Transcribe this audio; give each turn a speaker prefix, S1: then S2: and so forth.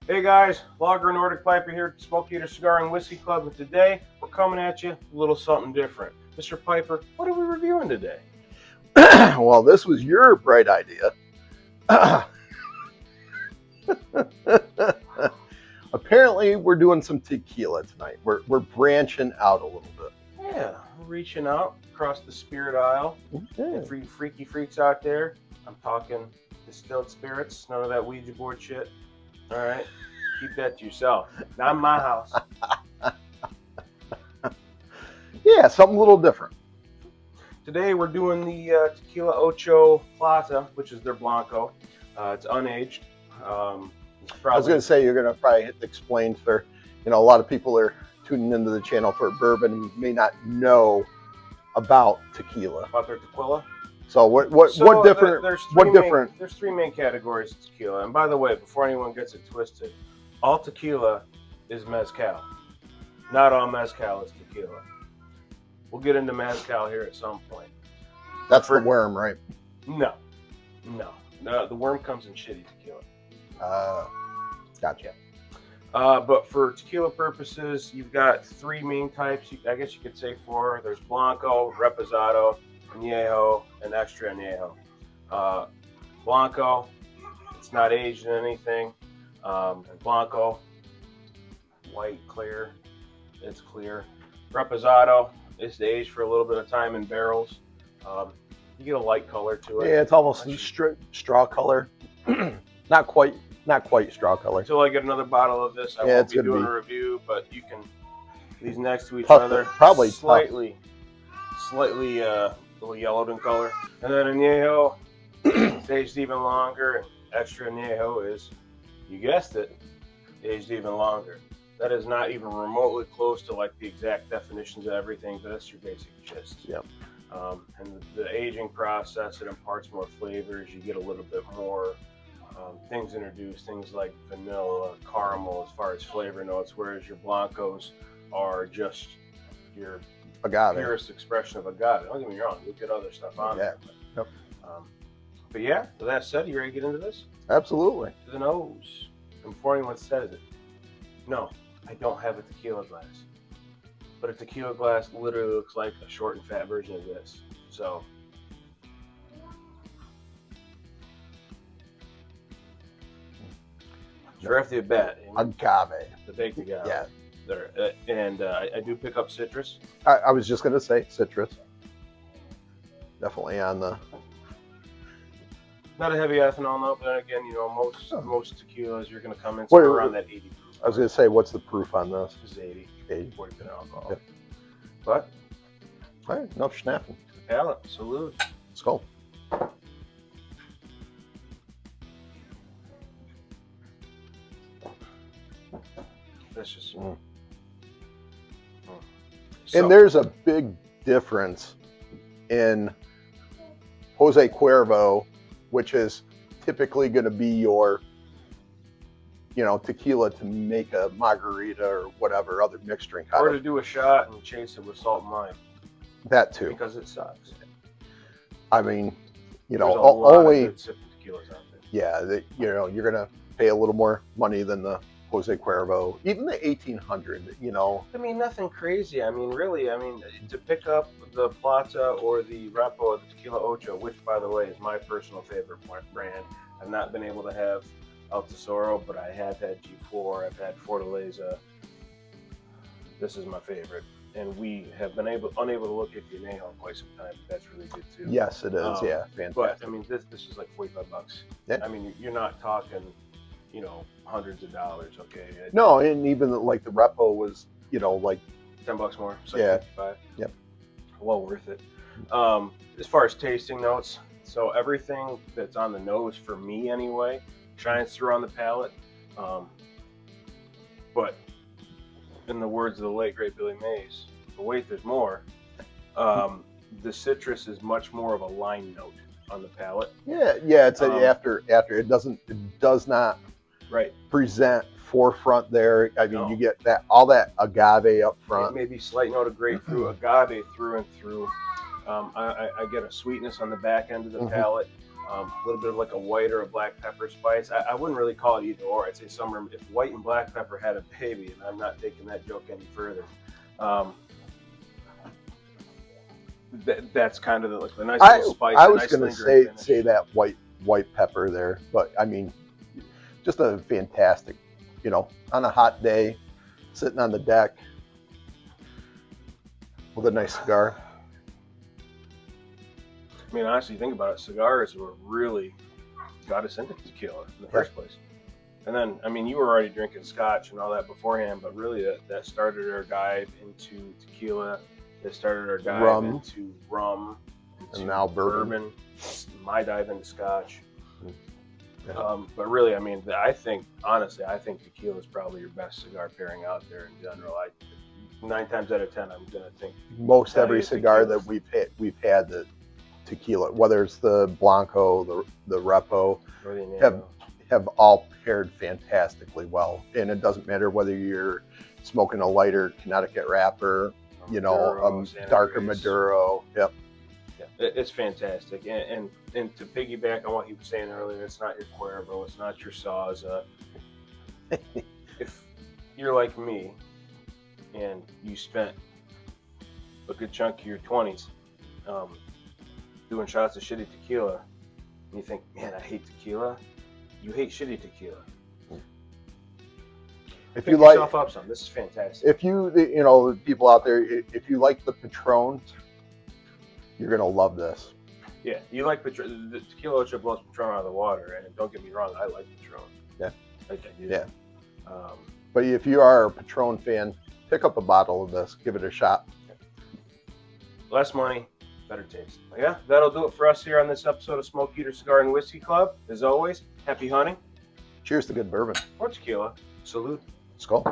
S1: Hey guys, Lager Nordic Piper here at Smoke Eater Cigar and Whiskey Club, and today we're coming at you a little something different. Mr. Piper, what are we reviewing today?
S2: Well, this was your bright idea. Apparently, we're doing some tequila tonight. We're branching out a little bit.
S1: Yeah, we're reaching out across the spirit aisle.
S2: Okay.
S1: And for you freaky freaks out there, I'm talking distilled spirits, none of that Ouija board shit. All right, keep that to yourself. Not in my house.
S2: Yeah, something a little different.
S1: Today we're doing the Tequila Ocho Plata, which is their Blanco. It's unaged.
S2: I was going to say, you're going to probably explain for, a lot of people are tuning into the channel for bourbon and may not know about tequila.
S1: About their Tequila.
S2: So what different?
S1: There's three main categories of tequila. And by the way, before anyone gets it twisted, all tequila is mezcal. Not all mezcal is tequila. We'll get into mezcal here at some point.
S2: That's the worm, right?
S1: No. The worm comes in shitty tequila.
S2: Gotcha.
S1: But for tequila purposes, you've got three main types. I guess you could say four. There's Blanco, Reposado, Añejo, and Extra Añejo. Blanco, it's not aged in anything. And Blanco, white, clear, it's clear. Reposado, it's aged for a little bit of time in barrels. You get a light color to it.
S2: Yeah, it's almost straw color. Not quite straw color.
S1: Until I get another bottle of this, I won't be doing a review, but you can, these next to each
S2: tough,
S1: other,
S2: probably
S1: slightly a little yellowed in color. And then Añejo, it's aged even longer, and Extra Añejo is, you guessed it, aged even longer. That is not even remotely close to like the exact definitions of everything, but that's your basic gist.
S2: Yep.
S1: And the aging process, it imparts more flavors. You get a little bit more things introduced, things like vanilla, caramel as far as flavor notes, whereas your Blancos are just your
S2: agave.
S1: Purest expression of agave. Don't get me wrong, you get other stuff on there. But yeah, with that said, you ready to get into this?
S2: Absolutely.
S1: To the nose. And before anyone says it, no, I don't have a tequila glass. But a tequila glass literally looks like a short and fat version of this. So right off the bat,
S2: agave.
S1: The baked agave.
S2: Yeah.
S1: There, and I do pick up citrus.
S2: I was just going to say citrus. Definitely on the.
S1: Not a heavy ethanol note, but then again, most tequilas you're going to come in somewhere around that 80 proof.
S2: I was going to say, what's the proof on this?
S1: This is 80.
S2: 40%
S1: alcohol.
S2: Yep.
S1: But
S2: all right, enough snapping.
S1: Palate, salute.
S2: Let's go.
S1: That's just.
S2: So,
S1: and
S2: there's a big difference in Jose Cuervo, which is typically going to be your, tequila to make a margarita or whatever other mixed drink.
S1: Or to do a shot and chase it with salt and lime.
S2: That too.
S1: Because it sucks.
S2: I mean,
S1: there's a lot
S2: only.
S1: Of good sipping tequilas out there.
S2: Yeah, you're going to pay a little more money than the Jose Cuervo, even the 1800,
S1: I mean, nothing crazy. I mean, really, to pick up the Plata or the Repo or the Tequila Ocho, which, by the way, is my personal favorite brand. I've not been able to have El Tesoro, but I have had G4, I've had Fortaleza. This is my favorite. And we have been unable to look at the Añejo in quite some time. That's really good, too.
S2: Yes, it is. Yeah, fantastic.
S1: But, this is like $45.
S2: Yeah.
S1: You're not talking... hundreds of dollars. Okay.
S2: No, and even like the Repo was, like
S1: $10 more. So
S2: yeah.
S1: 55.
S2: Yep.
S1: Well worth it. As far as tasting notes, so everything that's on the nose for me anyway shines through on the palate. But in the words of the late great Billy Mays, but wait, there's more. The citrus is much more of a lime note on the palate.
S2: Yeah. It's after it does not.
S1: Right.
S2: Present forefront there. I mean, you get all that agave up front.
S1: Maybe slight note of grapefruit, agave through and through. I get a sweetness on the back end of the palate. A little bit of like a white or a black pepper spice. I wouldn't really call it either or. I'd say somewhere if white and black pepper had a baby, and I'm not taking that joke any further. That's kind of like the nice little spice.
S2: I was
S1: nice
S2: going to say that white pepper there, but I mean, just a fantastic, you know, on a hot day, sitting on the deck with a nice cigar.
S1: I mean, honestly, think about it. Cigars were really got us into tequila in the first place. And then, I mean, you were already drinking scotch and all that beforehand, but really that started our dive into tequila. That started our dive into rum.
S2: And now bourbon.
S1: My dive into scotch. Yeah. But really, I mean, honestly, I think tequila is probably your best cigar pairing out there in general. 9 times out of 10, I'm going to think.
S2: Most every cigar that we've had the tequila, whether it's the Blanco, the Repo,
S1: or the
S2: have all paired fantastically well. And it doesn't matter whether you're smoking a lighter Connecticut wrapper, you know, darker Maduro. Yep.
S1: Yeah, it's fantastic. And to piggyback on what he was saying earlier, it's not your Cuervo, it's not your Sauza. If you're like me and you spent a good chunk of your 20s doing shots of shitty tequila, and you think, man, I hate tequila. You hate shitty tequila.
S2: If you like
S1: yourself up some, this is fantastic.
S2: If you know, people out there, if you like the Patrons, you're gonna love this.
S1: Yeah, you like Patron. The Tequila Ocho blows Patron out of the water, and don't get me wrong, I like Patron.
S2: Yeah,
S1: I do.
S2: Yeah. But if you are a Patron fan, pick up a bottle of this, give it a shot.
S1: Less money, better taste. Yeah, that'll do it for us here on this episode of Smoke Eater Cigar and Whiskey Club. As always, happy hunting.
S2: Cheers to good bourbon.
S1: Or tequila. Salute.
S2: Skull.